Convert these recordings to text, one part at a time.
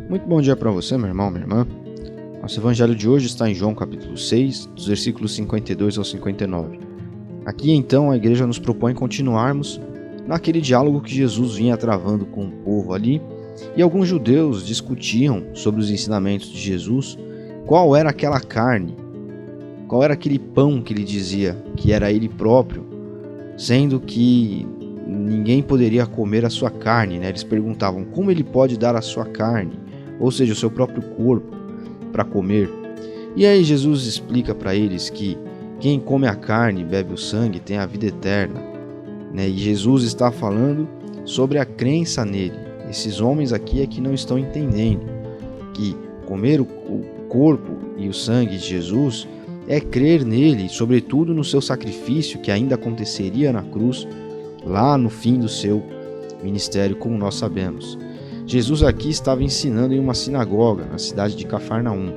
Muito bom dia para você, meu irmão, minha irmã. Nosso evangelho de hoje está em João capítulo 6, dos versículos 52 ao 59. Aqui, então, a igreja nos propõe continuarmos naquele diálogo que Jesus vinha travando com o povo ali, e alguns judeus discutiam sobre os ensinamentos de Jesus, qual era aquela carne, qual era aquele pão que ele dizia que era ele próprio, sendo que ninguém poderia comer a sua carne, né? Eles perguntavam como ele pode dar a sua carne, ou seja, o seu próprio corpo, para comer. E aí Jesus explica para eles que quem come a carne e bebe o sangue tem a vida eterna, né? E Jesus está falando sobre a crença nele. Esses homens aqui é que não estão entendendo que comer o corpo e o sangue de Jesus é crer nele, sobretudo no seu sacrifício que ainda aconteceria na cruz, lá no fim do seu ministério, como nós sabemos. Jesus aqui estava ensinando em uma sinagoga na cidade de Cafarnaum.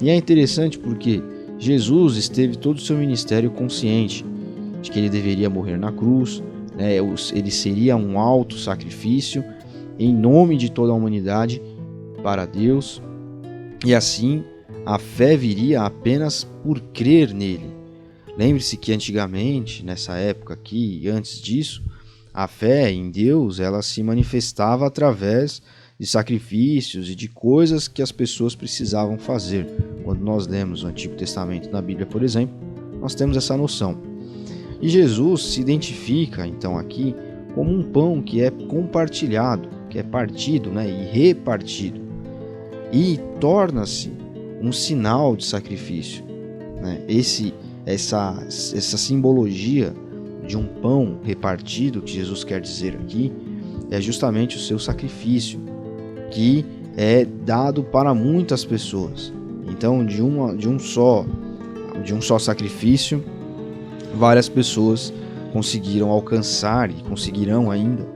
E é interessante porque Jesus esteve todo o seu ministério consciente de que ele deveria morrer na cruz, né? Ele seria um alto sacrifício em nome de toda a humanidade para Deus, e assim a fé viria apenas por crer nele. Lembre-se que antigamente, nessa época aqui e antes disso, a fé em Deus ela se manifestava através de sacrifícios e de coisas que as pessoas precisavam fazer. Quando nós lemos o Antigo Testamento na Bíblia, por exemplo, nós temos essa noção. E Jesus se identifica, então, aqui como um pão que é compartilhado, que é partido, né, e repartido, e torna-se um sinal de sacrifício, né? Essa simbologia de um pão repartido, que Jesus quer dizer aqui, é justamente o seu sacrifício, que é dado para muitas pessoas. Então, de um só sacrifício, várias pessoas conseguiram alcançar e conseguirão ainda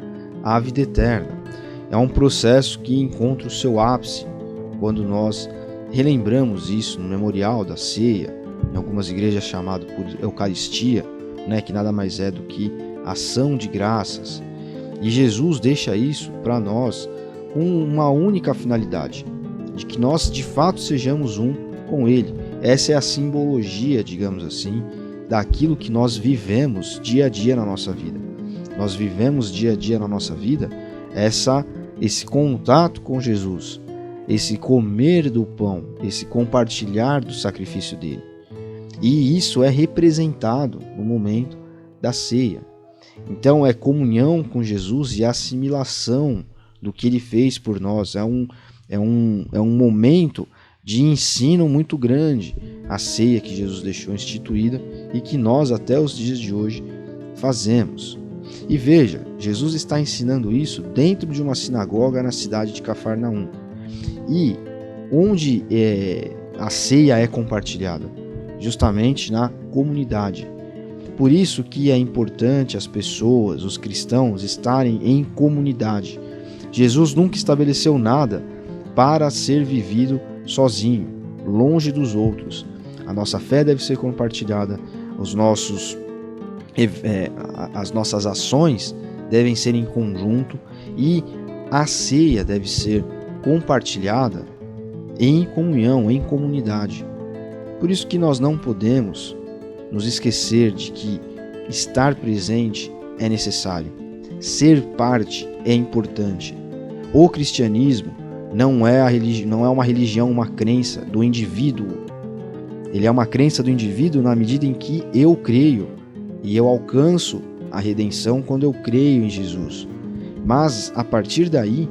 a vida eterna. É um processo que encontra o seu ápice quando nós relembramos isso no memorial da ceia, em algumas igrejas chamado por Eucaristia, né, que nada mais é do que ação de graças. E Jesus deixa isso para nós com uma única finalidade, de que nós de fato sejamos um com Ele. Essa é a simbologia, digamos assim, daquilo que nós vivemos dia a dia na nossa vida. Nós vivemos dia a dia na nossa vida esse contato com Jesus, esse comer do pão, esse compartilhar do sacrifício dele. E isso é representado no momento da ceia. Então é comunhão com Jesus e assimilação do que ele fez por nós. É um momento de ensino muito grande, a ceia que Jesus deixou instituída e que nós até os dias de hoje fazemos. E veja, Jesus está ensinando isso dentro de uma sinagoga na cidade de Cafarnaum. E onde a ceia é compartilhada? Justamente na comunidade. Por isso que é importante as pessoas, os cristãos, estarem em comunidade. Jesus nunca estabeleceu nada para ser vivido sozinho, longe dos outros. A nossa fé deve ser compartilhada, as nossas ações devem ser em conjunto e a ceia deve ser compartilhada em comunhão, em comunidade. Por isso que nós não podemos nos esquecer de que estar presente é necessário, ser parte é importante. O cristianismo não é uma religião, uma crença do indivíduo. Ele é uma crença do indivíduo na medida em que eu creio e eu alcanço a redenção quando eu creio em Jesus. Mas a partir daí,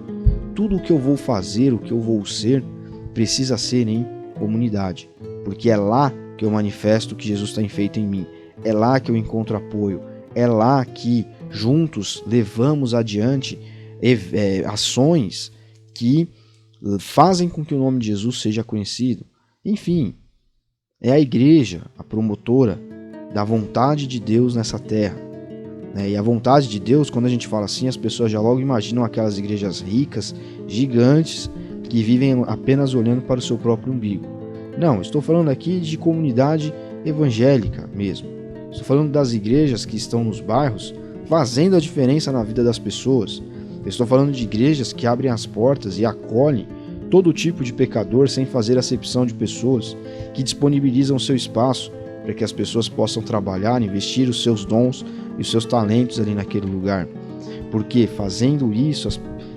tudo o que eu vou fazer, o que eu vou ser, precisa ser em comunidade, porque é lá que eu manifesto o que Jesus tem feito em mim, é lá que eu encontro apoio, é lá que juntos levamos adiante ações que fazem com que o nome de Jesus seja conhecido. Enfim, é a igreja a promotora da vontade de Deus nessa terra. E a vontade de Deus, quando a gente fala assim, as pessoas já logo imaginam aquelas igrejas ricas, gigantes, que vivem apenas olhando para o seu próprio umbigo. Não, estou falando aqui de comunidade evangélica mesmo. Estou falando das igrejas que estão nos bairros, fazendo a diferença na vida das pessoas. Eu estou falando de igrejas que abrem as portas e acolhem todo tipo de pecador sem fazer acepção de pessoas, que disponibilizam seu espaço para que as pessoas possam trabalhar, investir os seus dons e os seus talentos ali naquele lugar. Porque fazendo isso,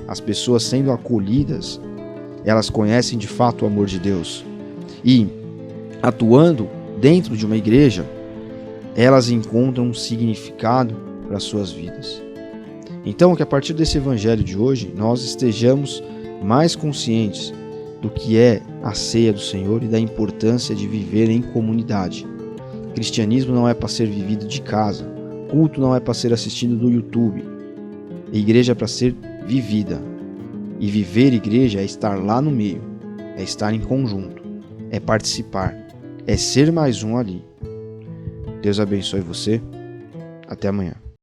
as pessoas sendo acolhidas, elas conhecem de fato o amor de Deus. E atuando dentro de uma igreja, elas encontram um significado para as suas vidas. Então, que a partir desse evangelho de hoje, nós estejamos mais conscientes do que é a ceia do Senhor e da importância de viver em comunidade. O cristianismo não é para ser vivido de casa, culto não é para ser assistido do YouTube, a igreja é para ser vivida. E viver igreja é estar lá no meio, é estar em conjunto, é participar, é ser mais um ali. Deus abençoe você. Até amanhã.